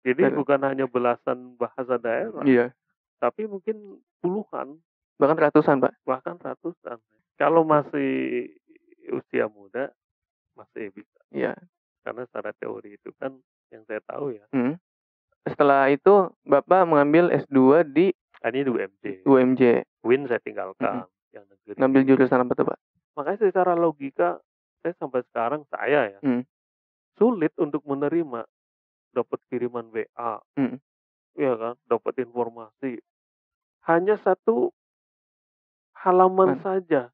Jadi Betul. bukan hanya belasan bahasa daerah, Iya, tapi mungkin puluhan, bahkan ratusan, Pak. bahkan ratusan. Kalau masih usia muda, masih bisa. Iya. Karena secara teori itu kan yang saya tahu ya, Setelah itu Bapak mengambil S2 di ini di UMJ. UMJ. Win saya tinggalkan, yang negeri. Ngambil jurusan apa tuh, Pak? Makanya secara logika, saya sampai sekarang ya, sulit untuk menerima dapat kiriman WA, ya kan, dapat informasi. Hanya satu halaman saja.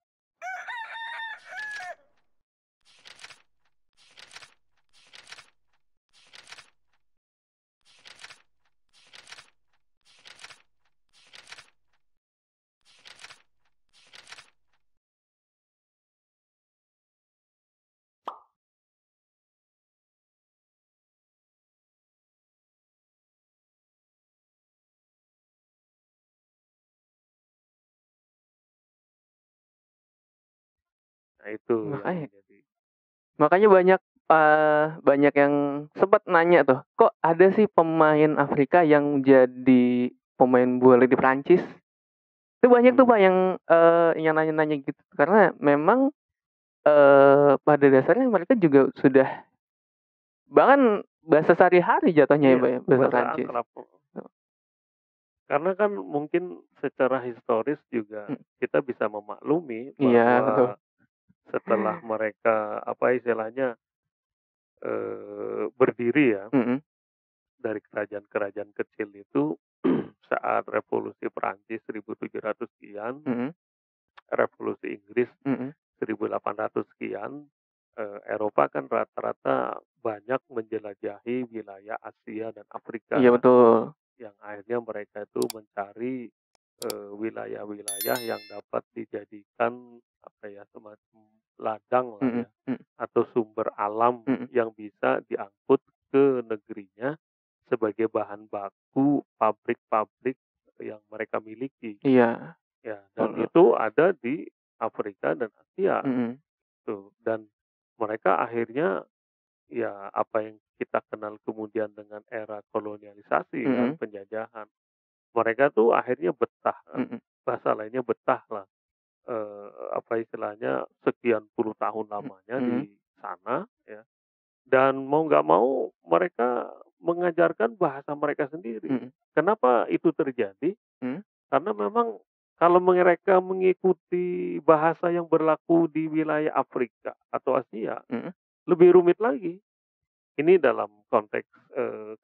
Nah itu Makanya, yang jadi. makanya banyak yang sempat nanya tuh, kok ada sih pemain Afrika yang jadi pemain bola di Prancis? Itu banyak tuh Pak yang nanya-nanya gitu. Karena memang pada dasarnya mereka juga sudah bahkan bahasa sehari-hari jatuhnya ya Pak ya, bahasa Prancis. Akrab. Karena kan mungkin secara historis juga kita bisa memaklumi bahwa setelah mereka apa istilahnya berdiri ya dari kerajaan-kerajaan kecil itu saat revolusi Prancis 1700 sekian, revolusi Inggris 1800 sekian, Eropa kan rata-rata banyak menjelajahi wilayah Asia dan Afrika. Iya betul. Yang akhirnya mereka itu mencari wilayah-wilayah yang dapat dijadikan apa ya semacam ladang lah ya, atau sumber alam yang bisa diangkut ke negerinya sebagai bahan baku pabrik-pabrik yang mereka miliki. Iya. Ya, dan itu ada di Afrika dan Asia. Tuh. Dan mereka akhirnya ya apa yang kita kenal kemudian dengan era kolonialisasi kan, penjajahan. Mereka tuh akhirnya betah, bahasa lainnya betah lah, apa istilahnya sekian puluh tahun lamanya di sana ya. Dan mau nggak mau mereka mengajarkan bahasa mereka sendiri. Kenapa itu terjadi? Karena memang kalau mereka mengikuti bahasa yang berlaku di wilayah Afrika atau Asia, lebih rumit lagi. Ini dalam konteks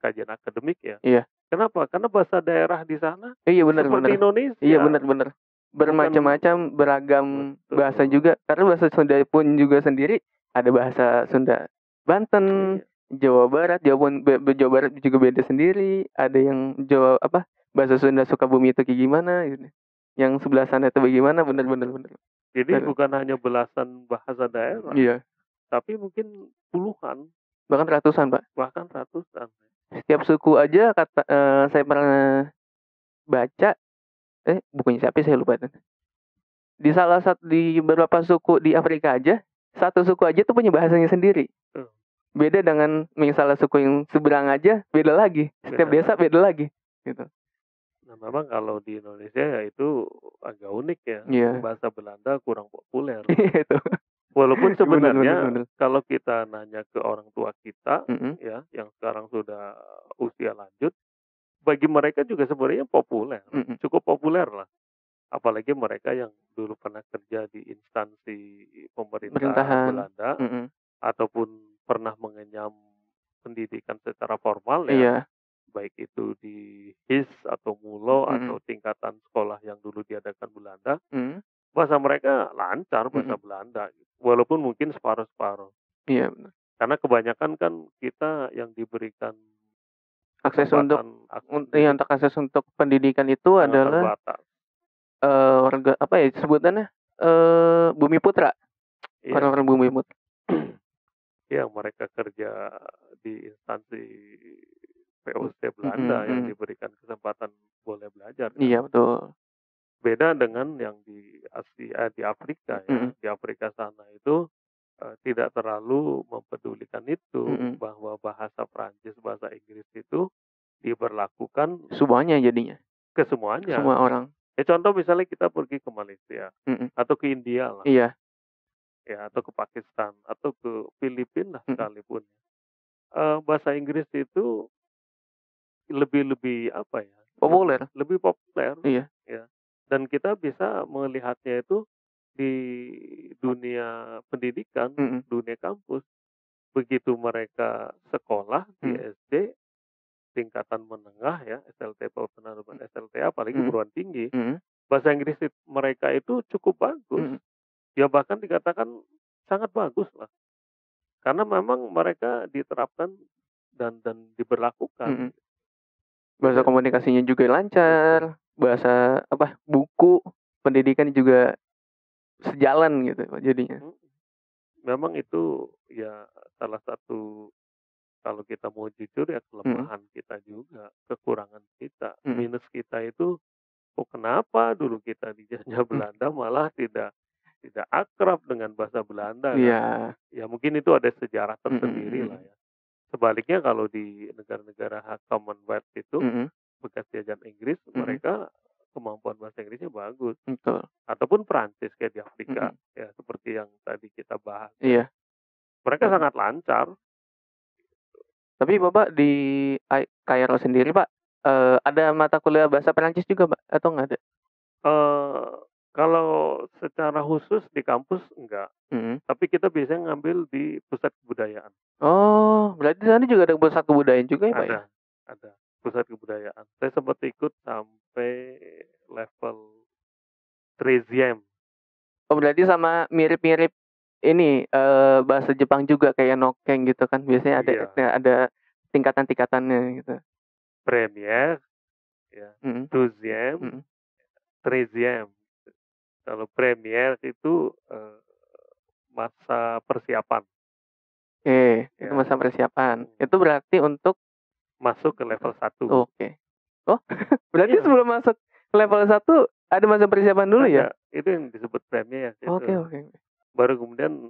kajian akademik ya. Iya. Kenapa? Karena bahasa daerah di sana benar, seperti Indonesia. Iya benar. Bermacam-macam, beragam bahasa juga. Karena bahasa Sunda pun juga sendiri ada bahasa Sunda Banten, Jawa Barat, Jawa Barat juga beda sendiri. Ada yang bahasa Sunda Sukabumi itu kayak gimana gitu. Yang sebelah sana itu bagaimana, benar. Jadi bukan hanya belasan bahasa daerah. Iya. Tapi mungkin puluhan, bahkan ratusan, Pak. Bahkan ratusan. Setiap suku aja saya pernah baca bukunya siapa saya lupa. Di beberapa suku di Afrika aja, satu suku aja tuh punya bahasanya sendiri. Beda dengan misalnya suku yang seberang aja, beda lagi. Setiap desa beda lagi gitu. Nah, memang kalau di Indonesia ya itu agak unik ya. Bahasa Belanda kurang populer. Walaupun sebenarnya kalau kita nanya ke orang tua kita ya yang sekarang sudah usia lanjut, bagi mereka juga sebenarnya populer, cukup populer lah. Apalagi mereka yang dulu pernah kerja di instansi pemerintahan Belanda ataupun pernah mengenyam pendidikan secara formal ya. Baik itu di HIS atau MULO atau tingkatan sekolah yang dulu diadakan Belanda, bahasa mereka lancar, bahasa Belanda. Walaupun mungkin separuh-separuh. Iya benar. Karena kebanyakan kan kita yang diberikan akses untuk pendidikan itu adalah warga apa ya sebutannya Bumi Putra. Orang-orang Bumi Putra. Yang mereka kerja di instansi POC Belanda yang diberikan kesempatan boleh belajar. Kan? Iya betul. Beda dengan yang di Asia, di Afrika ya. Di Afrika sana itu tidak terlalu mempedulikan itu bahwa bahasa Prancis, bahasa Inggris itu diberlakukan Semuanya jadinya, ke semuanya. semua orang. Ya contoh misalnya kita pergi ke Malaysia atau ke India lah, Iya. ya atau ke Pakistan atau ke Filipina sekalipun. Bahasa Inggris itu lebih apa ya? Populer. Lebih populer. Iya. Ya. Dan kita bisa melihatnya itu di dunia pendidikan, dunia kampus. Begitu mereka sekolah di SD tingkatan menengah ya, SLT Penanaman SLTA apalagi perguruan tinggi, bahasa Inggris mereka itu cukup bagus. Ya bahkan dikatakan sangat bagus lah. Karena memang mereka diterapkan dan diberlakukan. Bahasa komunikasinya juga lancar, bahasa buku pendidikan juga sejalan gitu jadinya. Memang itu ya salah satu, kalau kita mau jujur ya kelemahan kita juga, kekurangan kita, minus kita itu, kenapa dulu kita dijajah Belanda malah tidak akrab dengan bahasa Belanda kan? Ya mungkin itu ada sejarah tersendiri lah ya. Sebaliknya kalau di negara-negara Commonwealth itu bekas jajahan Inggris, mereka kemampuan bahasa Inggrisnya bagus. Betul. Ataupun Prancis kayak di Afrika, ya seperti yang tadi kita bahas. Iya. Mereka sangat lancar. Tapi Bapak di Kairo sendiri Pak, ada mata kuliah bahasa Perancis juga Pak atau nggak ada? Kalau secara khusus di kampus enggak, tapi kita biasanya ngambil di pusat kebudayaan. Oh, berarti di sana juga ada pusat kebudayaan juga ya Pak ya? Ada pusat kebudayaan. Saya sempat ikut sampai level Treizième. Oh, berarti sama mirip-mirip ini bahasa Jepang juga kayak Nokeng gitu kan? Biasanya ada tingkatan-tingkatannya gitu. Première, ya, Deuxième, Treizième. Kalau Première itu masa persiapan. Itu masa persiapan. Itu berarti untuk masuk ke level 1. Oke. Oh, berarti sebelum masuk ke level 1 ada masa persiapan dulu ya? Itu yang disebut Première. Oke. Baru kemudian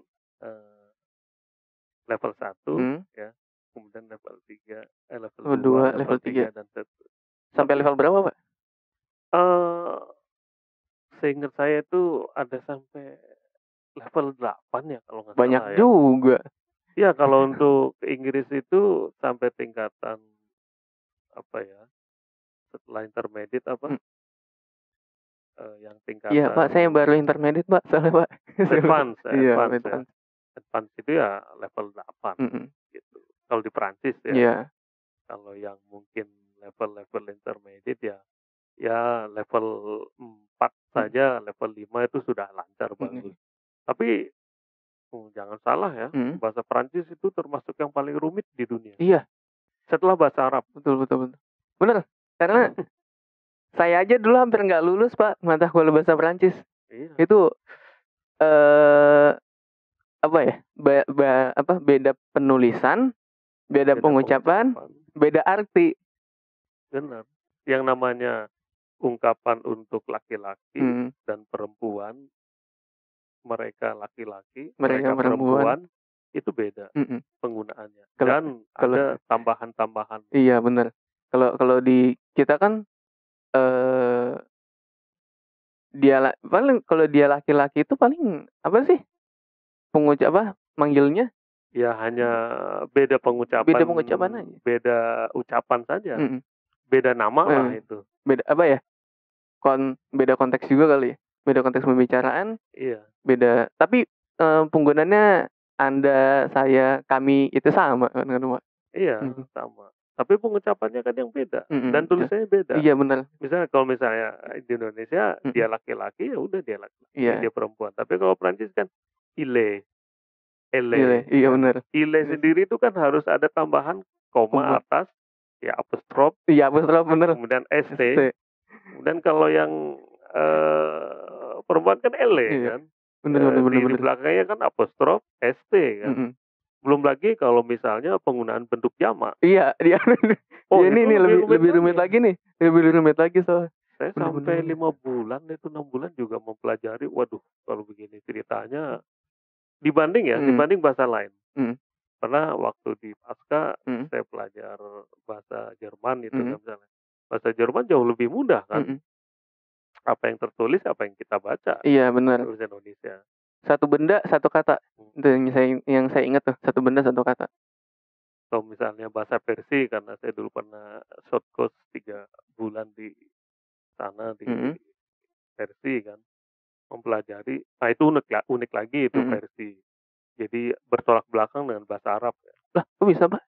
level 1 ya. Kemudian level 3, level 2, level 3 dan seterusnya. Sampai level berapa, Pak? Seingat saya itu ada sampai level 8 ya kalau nggak salah. Banyak juga. Ya kalau untuk Inggris itu sampai tingkatan apa ya? Setelah intermediate apa? Yang tingkatan. Iya Pak, saya baru intermediate Pak, soalnya Pak. Advance. Iya, Advance. Advance itu ya level 8 gitu. Kalau di Prancis ya. Iya. Kalau yang mungkin level intermediate ya level 4 saja, level 5 itu sudah lancar bagus. Tapi jangan salah ya, bahasa Prancis itu termasuk yang paling rumit di dunia. Iya. Setelah bahasa Arab. Betul. Bener, karena saya aja dulu hampir nggak lulus Pak mata kuliah bahasa Prancis. Iya. Itu beda penulisan, beda pengucapan, beda arti. Benar. Yang namanya ungkapan untuk laki-laki dan perempuan, mereka laki-laki, mereka perempuan, itu beda penggunaannya. Dan ada tambahan-tambahan. Iya benar. Kalau di kita kan kalau dia laki-laki itu paling apa sih manggilnya? Ya hanya beda pengucapan. Beda pengucapan aja. Beda ucapan saja. Beda nama lah itu. Beda apa ya? Beda konteks juga kali ya. Beda konteks pembicaraan. Iya. Beda. Tapi penggunaannya Anda, saya, kami itu sama kan Pak? Iya, sama. Tapi pengucapannya kan yang beda dan tulisannya beda. Iya benar. Misalnya kalau di Indonesia dia laki-laki ya udah dia laki-laki, dia perempuan. Tapi kalau Prancis kan ile. Iya benar. Ile sendiri itu kan harus ada tambahan koma atas, ya apostrof. Iya apostrof benar. Kemudian st. Kemudian kalau yang perempuan kan ele kan. Benar. Di belakangnya kan apostrof st kan. Belum lagi kalau misalnya penggunaan bentuk jamak. Iya. Ini lebih rumit lagi nih. Lebih rumit lagi soal. Saya sampai 5 bulan itu 6 bulan juga mempelajari. Waduh, kalau begini ceritanya dibanding bahasa lain. Pernah waktu di Pasca Mhm. saya belajar bahasa Jerman gitu Mhm. kan misalnya. Bahasa Jerman jauh lebih mudah kan, Mhm. apa yang tertulis, apa yang kita baca, Iya, benar. bahasa Indonesia. Satu benda, satu kata. Itu Mhm. yang saya ingat tuh, satu benda, satu kata. Atau misalnya bahasa Persia karena saya dulu pernah short course 3 bulan di sana di Mhm. Persia kan, mempelajari nah itu unik lagi itu Mhm. Persia. Jadi bertolak belakang dengan bahasa Arab ya. Lah, kok bisa, Pak?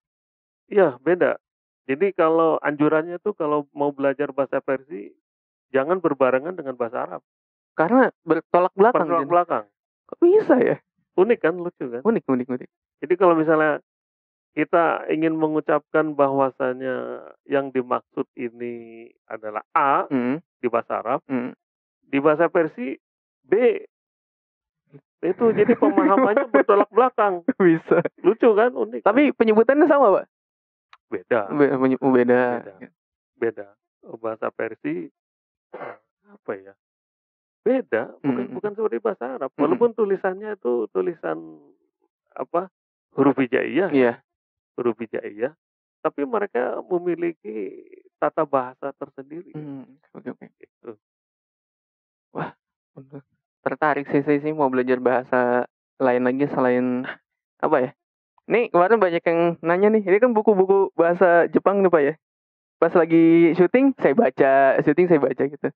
Iya, beda. Jadi kalau anjurannya tuh kalau mau belajar bahasa Persia, jangan berbarengan dengan bahasa Arab, Karena bertolak belakang bertolak jadi. belakang. Kok bisa ya? Unik kan, lucu kan? Unik unik unik. Jadi kalau misalnya kita ingin mengucapkan bahwasanya yang dimaksud ini adalah A Mhm. di bahasa Arab, Mhm. di bahasa Persia B. Itu jadi pemahamannya bertolak belakang. Bisa. Lucu kan, unik kan? Tapi penyebutannya sama, Pak? Beda, Beda. beda, beda. Bahasa Persia, apa ya, beda, bukan Mhm. bukan seperti bahasa Arab. Mhm. Walaupun tulisannya itu tulisan, apa, huruf hijaiyah ya, Iya. huruf hijaiyah, tapi mereka memiliki tata bahasa tersendiri ya, Oke oke. gitu. Wah, bener. Tertarik sih saya sih mau belajar bahasa lain lagi selain apa ya? Nih kemarin banyak yang nanya nih, ini kan buku-buku bahasa Jepang nih Pak ya. Pas lagi syuting saya baca gitu.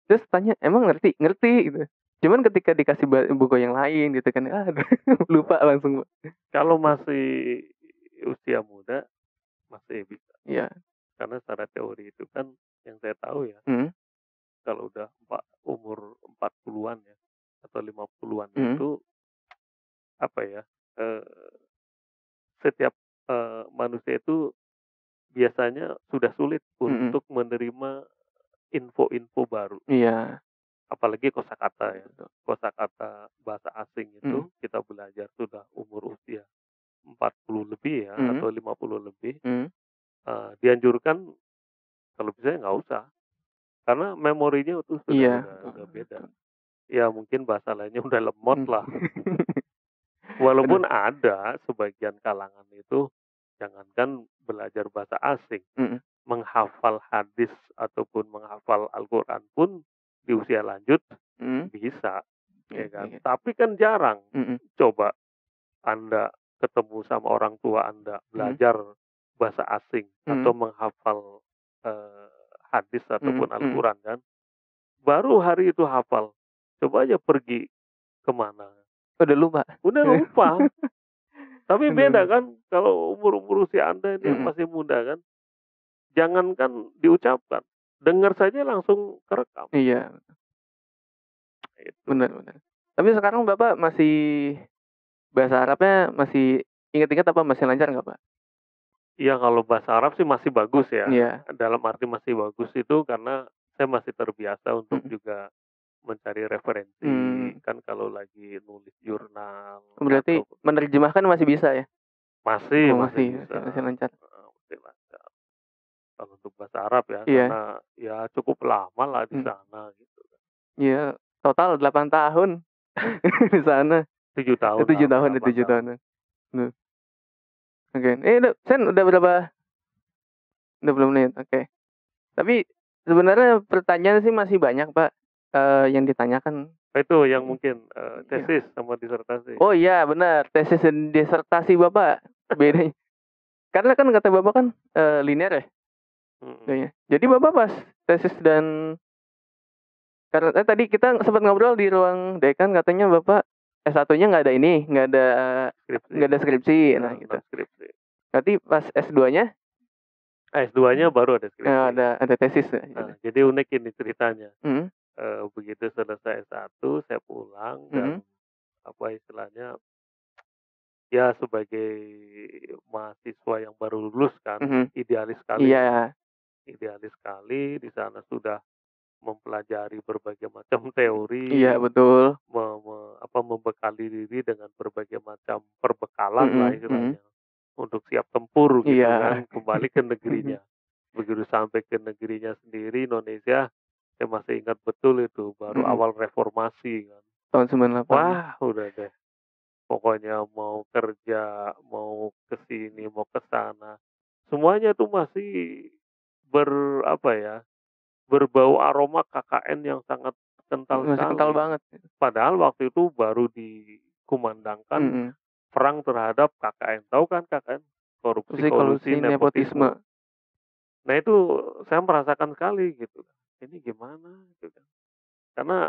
Terus tanya, "Emang ngerti?" "Ngerti," gitu. Cuman ketika dikasih buku yang lain gitu kan, aduh lupa langsung, Pak. Kalau masih usia muda, masih bisa. Iya. Karena secara teori itu kan yang saya tahu ya, Mhm. kalau udah umur 40-an ya, atau 50-an Mhm. itu, apa ya, setiap, manusia itu biasanya sudah sulit Mhm. untuk menerima info-info baru, Iya. apalagi kosakata Betul ya. betul. Kosakata bahasa asing Mhm. itu kita belajar sudah umur usia 40 lebih ya, Mhm. atau 50 lebih, Mhm. dianjurkan kalau bisa nggak usah, karena memorinya itu sudah Iya, udah betul udah beda. betul. Ya mungkin bahasa lainnya udah lemot Mmm. lah. Aduh. Walaupun ada sebagian kalangan itu, jangankan belajar bahasa asing, Mhm. menghafal hadis ataupun menghafal Al-Quran pun di usia lanjut Mhm. bisa, Iya ya kan. iya. Tapi kan jarang. Mhm. Coba Anda ketemu sama orang tua Anda, Mhm. belajar bahasa asing atau Mhm. menghafal, eee, hadis Mhm. ataupun Mhm. Al-Quran kan, baru hari itu hafal. Coba aja pergi kemana, Udah lupa. udah lupa. Tapi Bener beda bener. kan kalau umur-umur usia Anda ini yang Mhm. masih muda kan, jangankan diucapkan, dengar saja langsung kerekam, Iya, itu. bener bener. Tapi sekarang Bapak masih bahasa Arabnya masih inget-inget apa masih lancar nggak, Pak? Iya kalau bahasa Arab sih masih bagus ya, Iya. dalam arti masih bagus itu karena saya masih terbiasa untuk Mhm. juga mencari referensi, Mmm. kan kalau lagi nulis jurnal Berarti atau menerjemahkan masih bisa ya? masih Oh, masih masih bisa, masih masih lancar. masih lancar. Kalau untuk bahasa Arab ya, Iya. karena ya cukup lama lah di Mhm. sana gitu, Iya, total 8 tahun di sana. 7 tahun 7 lah, hampir tahun, 8 7 tahun. tahunan. Bener. Oke. Sen udah berapa? 20 menit, oke. Tapi sebenarnya pertanyaan sih masih banyak, Pak, yang ditanyakan. Itu yang Mhm. mungkin, Iya. tesis sama disertasi. Oh iya benar, tesis dan disertasi Bapak, bedanya karena kan kata Bapak kan, linear ya Mhm. kayaknya. Jadi Bapak pas tesis dan karena tadi kita sempat ngobrol di ruang dekan katanya Bapak S1-nya nggak ada ini, Skripsi, nggak ada skripsi, nah gitu. non skripsi. Berarti pas S2-nya, S2-nya baru ada skripsi. ada tesis ya Nah, gitu? jadi unik ini ceritanya, Mhm. begitu selesai S1 saya pulang dan, Mhm. apa istilahnya, ya sebagai mahasiswa yang baru lulus kan, Mhm. idealis sekali ya, Iya. idealis sekali, di sana sudah mempelajari berbagai macam Iya teori, betul. membekali diri dengan berbagai macam perbekalan lah Mhm. Mhm. istilahnya, untuk siap tempur gitu Iya. kan, kembali ke negerinya. Begitu sampai ke negerinya sendiri, Indonesia, saya masih ingat betul itu, baru Mhm. awal reformasi kan. Tahun 98 ya? Wah, udah deh, pokoknya mau kerja, mau ke sini, mau ke sana, semuanya tuh masih apa ya, berbau aroma KKN yang sangat kental Masih kental sekali. banget. Padahal waktu itu baru dikumandangkan Mhm. perang terhadap KKN. Tahu kan KKN? Korupsi, kolusi, Kolusi, nepotisme. nepotisme. Nah itu saya merasakan sekali gitu. Ini gimana gitu kan. Karena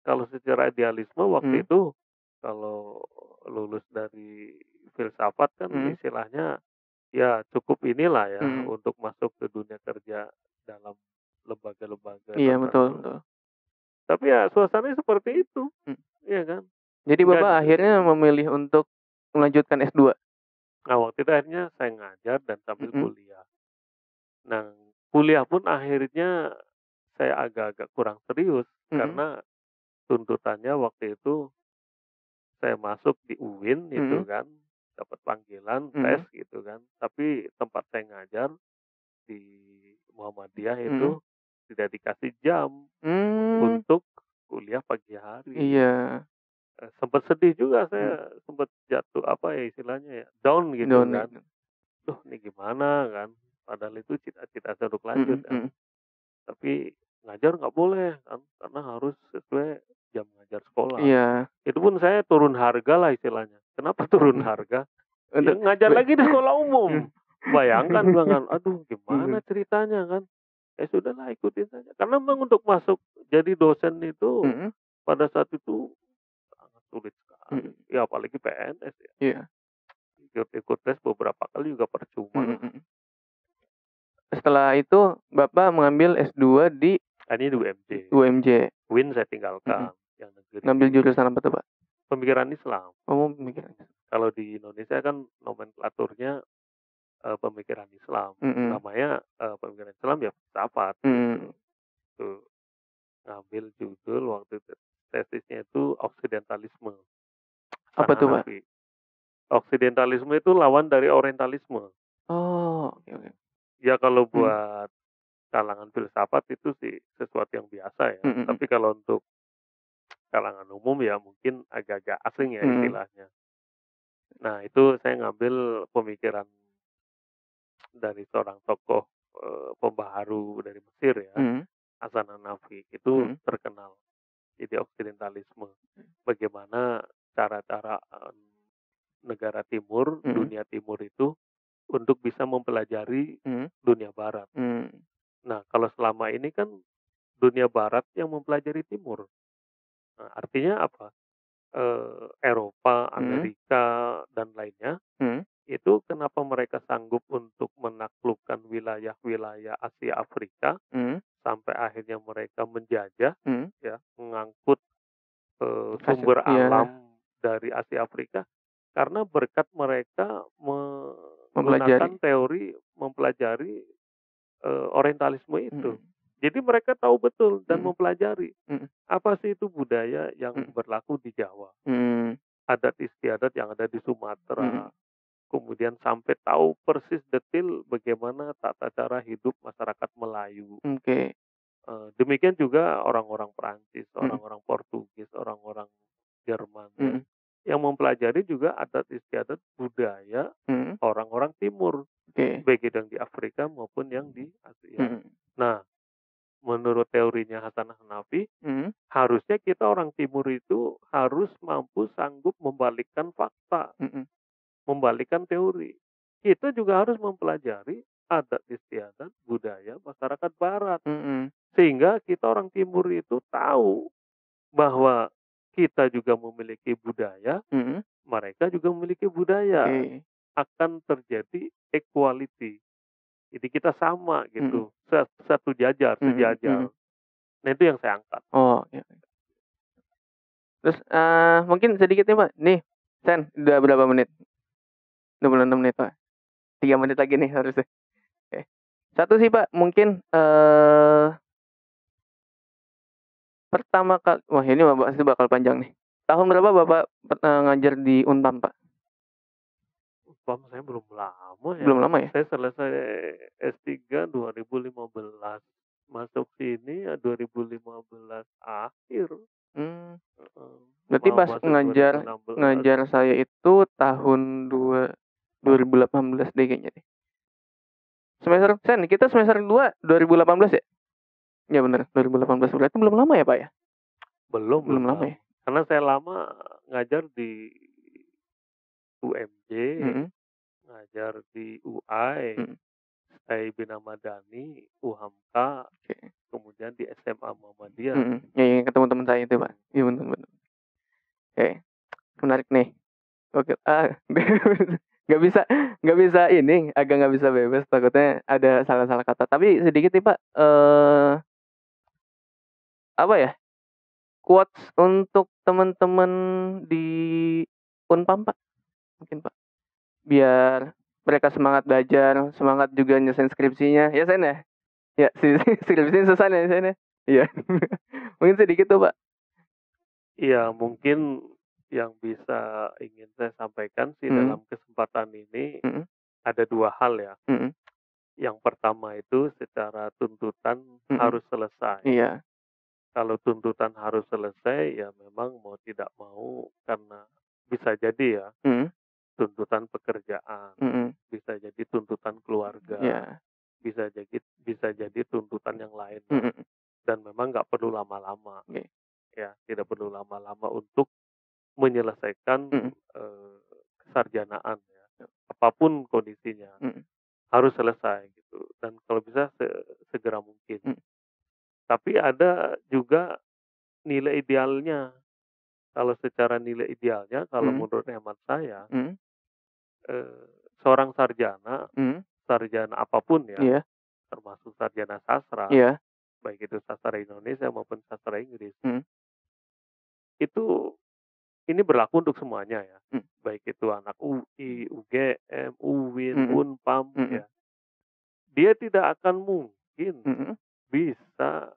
kalau secara idealisme waktu itu kalau lulus dari filsafat kan istilahnya ya cukup inilah ya untuk masuk ke dunia kerja dalam lembaga-lembaga Iya, betul tertentu. betul. Tapi ya suasananya seperti itu, iya kan? Jadi Nggak Bapak akhirnya memilih untuk melanjutkan S2? Nah, waktu itu akhirnya saya ngajar dan sambil kuliah. Nah, kuliah pun akhirnya saya agak-agak kurang serius karena tuntutannya waktu itu saya masuk di UIN itu kan, dapat panggilan tes gitu kan. Tapi tempat saya ngajar di Muhammadiyah itu tidak dikasih jam untuk kuliah pagi hari. Iya. Sempat sedih juga saya, sempat jatuh apa ya istilahnya ya, down gitu Down kan. gitu. Duh ini gimana kan, padahal itu cita-cita saya untuk lanjut kan. Tapi ngajar nggak boleh kan, karena harus sesuai jam ngajar sekolah. Iya. Itu pun saya turun harga lah istilahnya. Kenapa turun harga? Ya Untuk ngajar lagi di sekolah umum. Bayangkan bilang kan, aduh gimana ceritanya kan. Ya sudahlah ikutin saja. Karena memang untuk masuk jadi dosen itu pada saat itu sangat sulit sekali. Ya apalagi PNS ya. Iya. Ikut tes beberapa kali juga percuma lah. Setelah itu Bapak mengambil S2 di Ini di UMJ. UMJ. UIN saya tinggalkan. Yang negeri. Ngambil jurusan apa tuh Pak? Pemikiran Islam. Oh, pemikiran. Kalau di Indonesia kan nomenklaturnya pemikiran Islam. Namanya pemikiran Islam ya filsafat. Gitu. Tuh. Ngambil judul waktu itu tesisnya itu oksidentalisme. Apa tuh Pak? Oksidentalisme itu lawan dari orientalisme. Oh, oke. Ya kalau buat kalangan filsafat itu sih sesuatu yang biasa ya. Tapi kalau untuk kalangan umum ya mungkin agak-agak asing ya istilahnya. Nah itu saya ngambil pemikiran dari seorang tokoh pembaharu dari Mesir ya, Hasan Hanafi. Itu terkenal. Jadi oksidentalisme. Bagaimana cara-cara negara timur, dunia timur itu untuk bisa mempelajari dunia barat. Nah, kalau selama ini kan dunia barat yang mempelajari timur. Nah, artinya apa? Eropa, Amerika, dan lainnya, itu kenapa mereka sanggup untuk menaklukkan wilayah-wilayah Asia Afrika, sampai akhirnya mereka menjajah, ya, mengangkut sumber alam dari Asia Afrika, karena berkat mereka menggunakan teori mempelajari orientalisme itu. Jadi mereka tahu betul dan mempelajari apa sih itu budaya yang berlaku di Jawa, adat istiadat yang ada di Sumatera, kemudian sampai tahu persis detil bagaimana tata cara hidup masyarakat Melayu. Demikian juga orang-orang Perancis, orang-orang Portugis, orang-orang Jerman, ya, yang mempelajari juga adat istiadat budaya orang-orang Timur, baik yang di Afrika maupun yang di Asia. Nah, menurut teorinya Hasan Hanafi, harusnya kita orang Timur itu harus mampu sanggup membalikkan fakta, membalikkan teori. Kita juga harus mempelajari adat istiadat budaya masyarakat Barat, sehingga kita orang Timur itu tahu bahwa kita juga memiliki budaya, mereka juga memiliki budaya, akan terjadi equality. Jadi kita sama gitu, satu jajar, sejajar. Nah itu yang saya angkat. Oh, iya. Terus mungkin sedikit nih Pak, nih Sen, udah berapa menit? 26 menit Pak. 3 menit lagi nih harusnya. Oke. Satu sih Pak, mungkin pertama kali, wah ini pasti bakal panjang nih. Tahun berapa Bapak ngajar di Unpam Pak? Unpam saya belum lama ya. Belum lama ya? Saya selesai S3 2015. Masuk sini ya 2015 akhir. Berarti mau pas masuk 2016. ngajar saya itu tahun 2018 deh kayaknya deh. Kita semester 2 2018 ya? Ya benar, 2018. Berarti belum lama ya, Pak ya? Belum lama ya? Karena saya lama ngajar di UMJ, ngajar di UI, Bina Madani, UHAMKA, kemudian di SMA Muhammadiyah. Ya, ketemu teman saya itu, Pak. Iya benar. Oke, menarik nih. Oke, nggak bisa ini, agak nggak bisa bebas. Takutnya ada salah-salah kata. Tapi sedikit nih Pak, apa ya? Quotes untuk teman-teman di Unpam Pak, mungkin Pak. Biar mereka semangat belajar, semangat juga nyelesain skripsinya. Ya Sen ya? Ya, skripsinya selesai ya Sen ya? Iya. Mungkin sedikit tuh Pak. Iya, mungkin yang bisa ingin saya sampaikan sih dalam kesempatan ini ada dua hal ya. Yang pertama itu secara tuntutan harus selesai. Iya. Kalau tuntutan harus selesai ya memang mau tidak mau, karena bisa jadi ya tuntutan pekerjaan, bisa jadi tuntutan keluarga, bisa jadi tuntutan yang lain, dan memang nggak perlu lama-lama. Ya, tidak perlu lama-lama untuk menyelesaikan kesarjanaan ya. Apapun kondisinya harus selesai gitu, dan kalau bisa segera mungkin. Tapi ada juga nilai idealnya. Kalau secara nilai idealnya, kalau menurut hemat saya, seorang sarjana apapun ya, termasuk sarjana sastra, baik itu sastra Indonesia maupun sastra Inggris, itu ini berlaku untuk semuanya ya, baik itu anak UI, UGM, UIN, Unpam, ya. Dia tidak akan mungkin bisa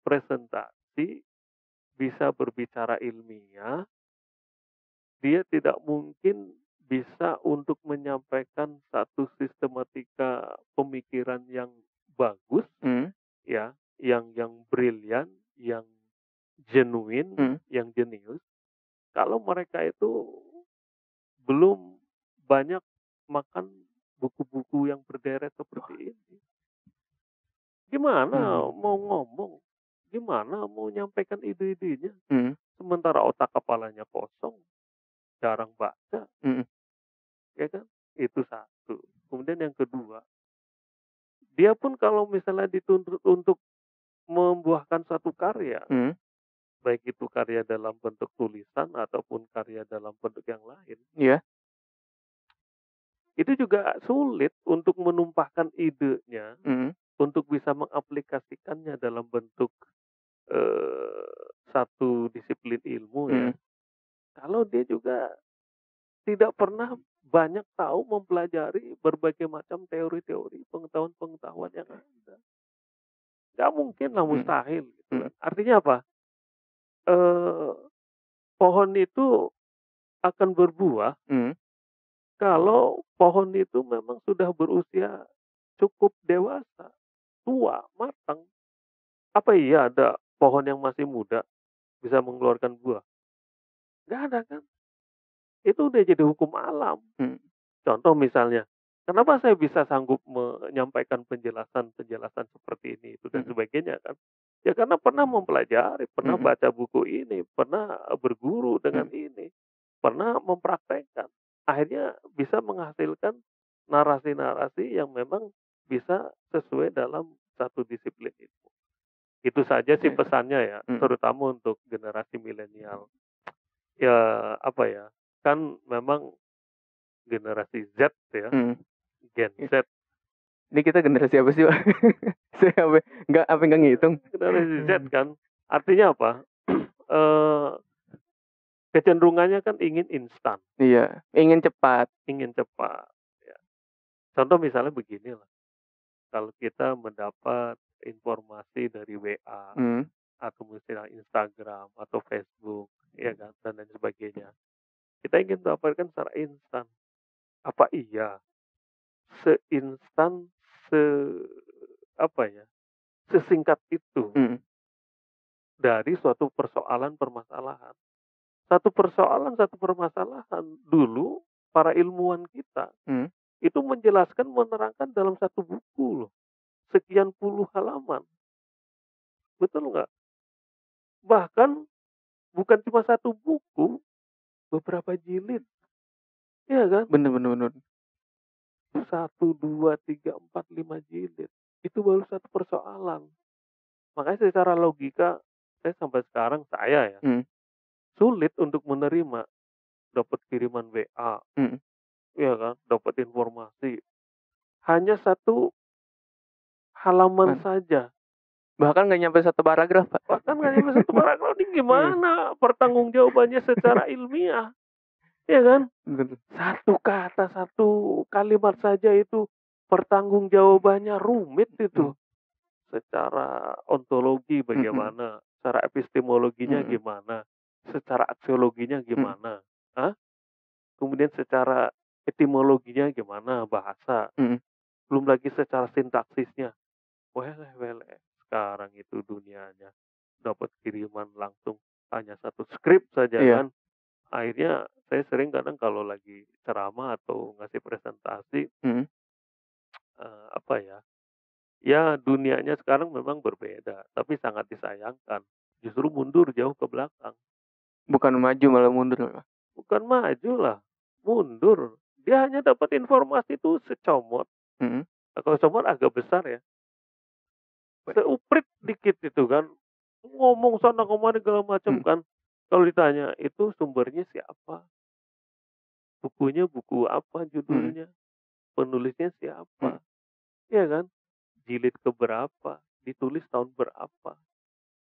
presentasi, bisa berbicara ilmiah, dia tidak mungkin bisa untuk menyampaikan satu sistematika pemikiran yang bagus, ya, yang brilian, yang genuine, yang jenius, kalau mereka itu belum banyak makan buku-buku yang berderet seperti ini. Gimana mau ngomong? Gimana mau nyampaikan ide-idenya? Sementara otak kepalanya kosong, jarang baca. Ya kan? Itu satu. Kemudian yang kedua, dia pun kalau misalnya dituntut untuk membuahkan satu karya, baik itu karya dalam bentuk tulisan ataupun karya dalam bentuk yang lain, itu juga sulit untuk menumpahkan idenya, untuk bisa mengaplikasikannya dalam bentuk satu disiplin ilmu ya. Kalau dia juga tidak pernah banyak tahu mempelajari berbagai macam teori-teori, pengetahuan-pengetahuan yang ada. Nggak mungkin lah, mustahil. Gitu kan. Artinya apa? Pohon itu akan berbuah kalau pohon itu memang sudah berusia cukup dewasa, tua, matang. Apa iya ada pohon yang masih muda bisa mengeluarkan buah? Nggak ada kan? Itu udah jadi hukum alam. Contoh misalnya, kenapa saya bisa sanggup menyampaikan penjelasan seperti ini, itu dan sebagainya kan? Ya karena pernah mempelajari, pernah baca buku ini, pernah berguru dengan ini, pernah mempraktekkan. Akhirnya bisa menghasilkan narasi-narasi yang memang bisa sesuai dalam satu disiplin itu. Itu saja sih pesannya ya, terutama untuk generasi milenial. Ya apa ya, kan memang generasi Z ya, Gen Z. Ini kita generasi apa sih Pak? Saya nggak ngitung. Generasi Z kan, artinya apa? Kecenderungannya kan ingin instan. Iya, ingin cepat. Ingin cepat. Ya. Contoh misalnya begini lah, kalau kita mendapat informasi dari WA atau misalnya Instagram atau Facebook, ya kan, dan lain sebagainya, kita ingin mendapatkan secara instan. Apa iya seinstan, sesingkat itu dari suatu permasalahan? satu persoalan, satu permasalahan, dulu para ilmuwan kita itu menjelaskan, menerangkan dalam satu buku loh, sekian puluh halaman. Betul nggak? Bahkan bukan cuma satu buku, beberapa jilid. Iya kan? Bener. 1, 2, 3, 4, 5 jilid. Itu baru satu persoalan. Makanya secara logika, saya sampai sekarang ya, sulit untuk menerima dapat kiriman WA, ya kan, dapat informasi. Hanya satu halaman saja. Bahkan nggak nyampe satu paragraf, Pak. Bahkan nggak nyampe satu paragraf. Ini gimana pertanggungjawabannya secara ilmiah? Ya kan? Satu kata, satu kalimat saja itu pertanggungjawabannya rumit itu. Secara ontologi bagaimana, secara epistemologinya gimana, secara aksiologinya gimana, kemudian secara etimologinya gimana, bahasa, belum lagi secara sintaksisnya. Weleh, sekarang itu dunianya dapat kiriman langsung hanya satu skrip saja kan. Akhirnya saya sering kadang kalau lagi ceramah atau ngasih presentasi, ya dunianya sekarang memang berbeda, tapi sangat disayangkan. Justru mundur jauh ke belakang. Bukan maju malah mundur, Pak. Bukan maju lah, mundur. Dia hanya dapat informasi itu secomot. Kalau comot agak besar ya. Seuprit dikit itu kan. Ngomong sana kemari segala macam kan. Kalau ditanya, itu sumbernya siapa? Bukunya buku apa judulnya? Penulisnya siapa? Iya kan? Jilid keberapa? Ditulis tahun berapa?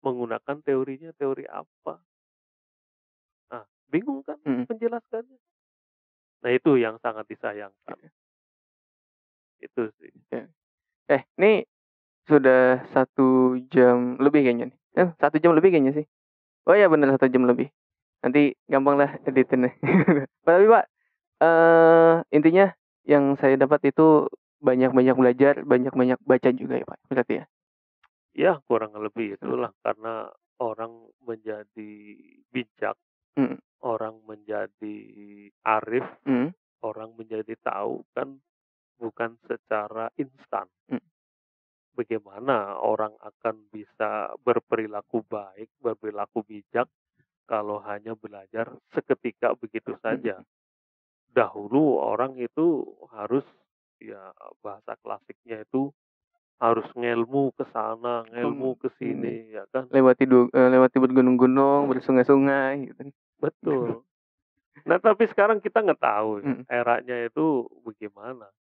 Menggunakan teorinya teori apa? Nah, bingung kan menjelaskannya? Nah, itu yang sangat disayangkan. Itu sih. Ini sudah 1 jam lebih kayaknya nih. 1 jam lebih kayaknya sih. Oh ya benar 1 jam lebih. Nanti gampang lah editinnya. Tapi Pak, intinya yang saya dapat itu banyak-banyak belajar, banyak-banyak baca juga ya Pak, berarti ya? Ya, kurang lebih itulah. Karena orang menjadi bijak, orang menjadi arif, orang menjadi tahu kan bukan secara instan. Bagaimana orang akan bisa berperilaku baik, berperilaku bijak kalau hanya belajar seketika begitu saja. Dahulu orang itu harus, ya bahasa klasiknya itu harus ngelmu ke sana, ngelmu ke sini, ya kan? Lewati bergunung-gunung, bersungai-sungai gitu. Betul. Nah, tapi sekarang kita nggak tahu ya, eranya itu bagaimana.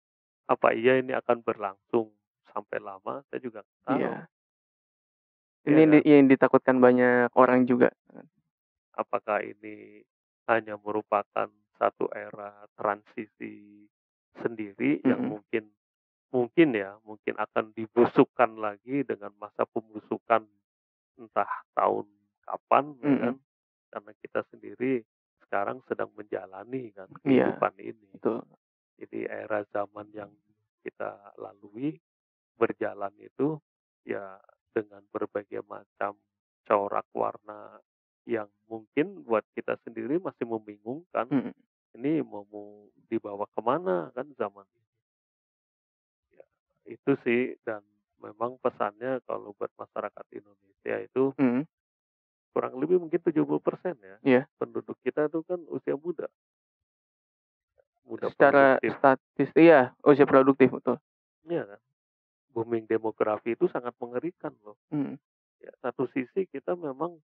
Apa iya ini akan berlangsung sampai lama? Saya juga nggak tahu. Iya. Ini yang ditakutkan banyak orang juga. Apakah ini hanya merupakan satu era transisi sendiri yang mungkin akan dibusukkan lagi dengan masa pembusukan entah tahun kapan, ya kan? Karena kita sendiri sekarang sedang menjalani kan kehidupan ini. Betul. Jadi era zaman yang kita lalui berjalan itu ya dengan berbagai macam corak warna yang mungkin buat kita sendiri masih membingungkan. Ini mau dibawa kemana kan zaman ini. Ya, itu sih, dan memang pesannya kalau buat masyarakat Indonesia itu kurang lebih mungkin 70% ya. Penduduk kita itu kan usia muda. Secara statistik usia produktif betul. Iya kan. Booming demografi itu sangat mengerikan loh. Ya, satu sisi kita memang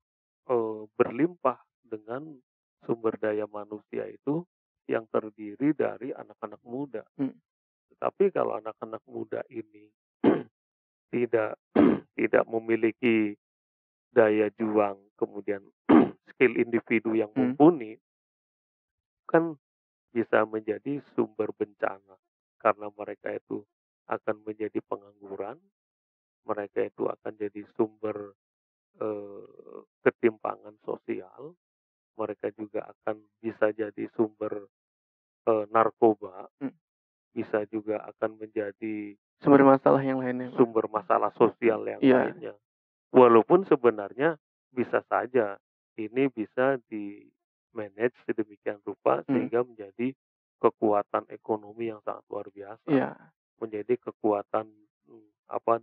berlimpah dengan sumber daya manusia itu yang terdiri dari anak-anak muda. Tetapi kalau anak-anak muda ini tidak memiliki daya juang, kemudian skill individu yang mumpuni, kan bisa menjadi sumber bencana. Karena mereka itu akan menjadi pengangguran, mereka itu akan jadi sumber ketimpangan sosial, mereka juga akan bisa jadi sumber narkoba, bisa juga akan menjadi sumber masalah yang lainnya, sumber masalah sosial yang lainnya. Walaupun sebenarnya bisa saja ini bisa manage sedemikian rupa sehingga menjadi kekuatan ekonomi yang sangat luar biasa. Iya. Menjadi kekuatan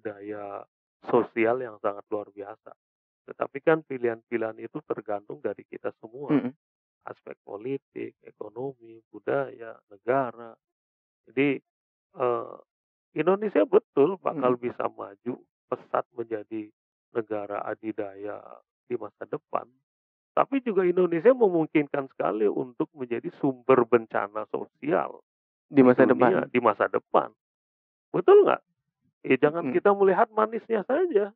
daya sosial yang sangat luar biasa. Tetapi kan pilihan-pilihan itu tergantung dari kita semua. Aspek politik, ekonomi, budaya, negara. Jadi Indonesia betul bakal bisa maju pesat menjadi negara adidaya di masa depan. Tapi juga Indonesia memungkinkan sekali untuk menjadi sumber bencana sosial Di masa dunia depan. di masa depan. Betul nggak? Jangan kita melihat manisnya saja.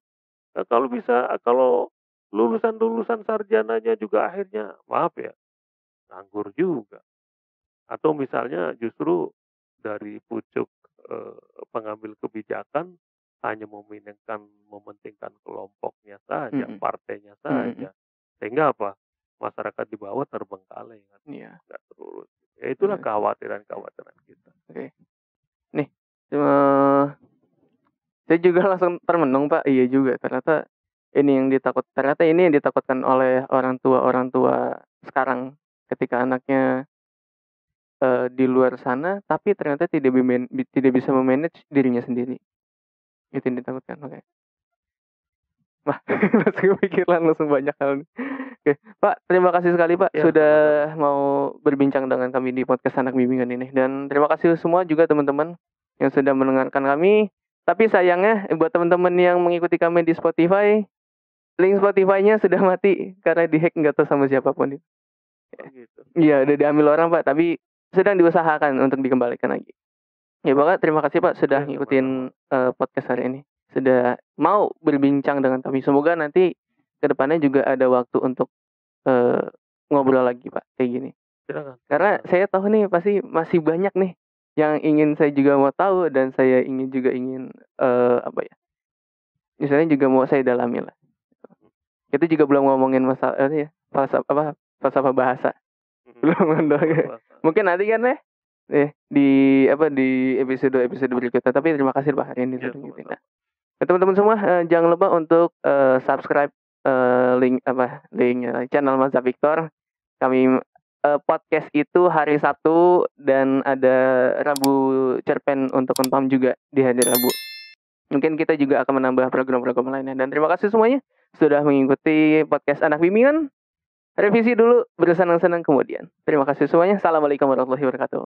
Kalau lulusan sarjananya juga akhirnya, maaf ya, nganggur juga. Atau misalnya justru dari pucuk pengambil kebijakan hanya mementingkan kelompoknya saja, partainya saja. Sehingga apa? Masyarakat di bawah terbengkalai kan. Iya. Nggak terurus. Ya itulah kekhawatiran kita. Oke. Nih, saya juga langsung termenung Pak. Iya juga, ternyata ini yang ditakutkan oleh orang tua sekarang ketika anaknya di luar sana, tapi ternyata tidak bisa memanage dirinya sendiri. Itu yang ditakutkan. Oke. Wah, langsung banyak hal. Oke, Pak, terima kasih sekali Pak sudah mau berbincang dengan kami di podcast Anak Bimbingan ini. Dan terima kasih semua juga teman-teman yang sudah mendengarkan kami. Tapi sayangnya buat teman-teman yang mengikuti kami di Spotify, link Spotify-nya sudah mati karena dihack nggak tahu sama siapapun. Iya, udah diambil orang Pak, tapi sedang diusahakan untuk dikembalikan lagi. Ya Pak, terima kasih Pak sudah ngikutin podcast hari ini. Sudah mau berbincang dengan kami. Semoga nanti ke depannya juga ada waktu untuk ngobrol lagi Pak, kayak gini. Karena saya tahu nih pasti masih banyak nih yang ingin saya juga mau tahu dan saya ingin misalnya juga mau saya dalami lah. Itu juga belum ngomongin masalah falsafah bahasa. Belum mungkin nanti kan di episode berikutnya. Tapi terima kasih Pak hari ini sudah ngikutin. Nah, teman-teman semua jangan lupa untuk subscribe link channel Mas Victor. Kami podcast itu hari Sabtu dan ada Rabu cerpen untuk konfirm juga di hari Rabu. Mungkin kita juga akan menambah program-program lainnya. Dan terima kasih semuanya sudah mengikuti podcast Anak Bimbingan. Revisi dulu, bersenang-senang kemudian. Terima kasih semuanya. Assalamualaikum warahmatullahi wabarakatuh.